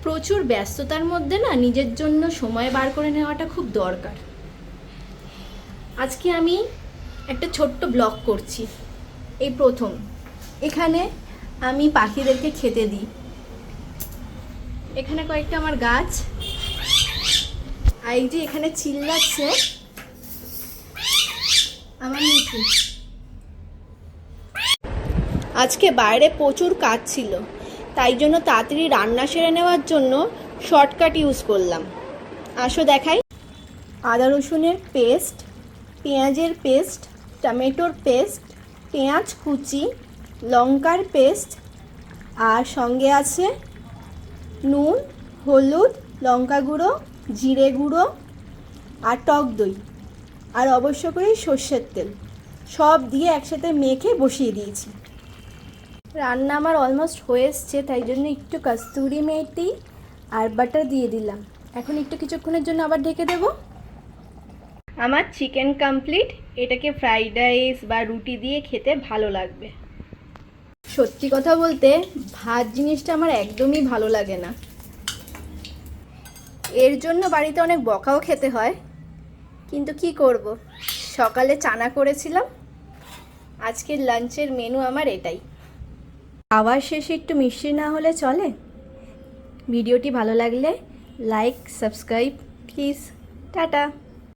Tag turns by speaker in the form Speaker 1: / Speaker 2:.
Speaker 1: প্রচুর ব্যস্ততার মধ্যে না নিজের জন্য সময় বার করে নেওয়াটা খুব দরকার। আজকে আমি একটা ছোট্ট ব্লগ করছি, এই প্রথম। এখানে আমি পাখিদেরকে খেতে দিই। এখানে কয়েকটা আমার গাছ, আর এই যে এখানে চিল্লাচ্ছে আমার মিঠু। আজকে বাইরে প্রচুর কাজ ছিল, তাই জন্য তাড়াতাড়ি রান্না সেরে নেওয়ার জন্য শর্টকাট ইউজ করলাম। আসো দেখাই। আদা রসুনের পেস্ট, পেঁয়াজের পেস্ট, টমেটোর পেস্ট, পেঁয়াজ কুচি, লঙ্কার পেস্ট, আর সঙ্গে আছে নুন, হলুদ, লঙ্কা গুঁড়ো, জিরে গুঁড়ো আর টক দই, আর অবশ্য করে সর্ষের তেল, সব দিয়ে একসাথে মেখে বসিয়ে দিয়েছি। রান্না আমার অলমোস্ট হয়ে এসছে, তাই জন্য একটু কস্তুরি মেথি আর বাটার দিয়ে দিলাম। এখন একটু কিছুক্ষণের জন্য আবার ঢেকে দেব। আমার চিকেন কমপ্লিট। এটাকে ফ্রাইড রাইস বা রুটি দিয়ে খেতে ভালো লাগবে। সত্যি কথা বলতে ভাত জিনিসটা আমার একদমই ভালো লাগে না, এর জন্য বাড়িতে অনেক বকাও খেতে হয়, কিন্তু কি করব, সকালে চানা করেছিলাম। আজকের লাঞ্চের মেনু আমার এটাই। খাওয়ার শেষে একটু মিষ্টি না হলে চলে। ভিডিওটি ভালো লাগলে লাইক, সাবস্ক্রাইব প্লিজ। টাটা।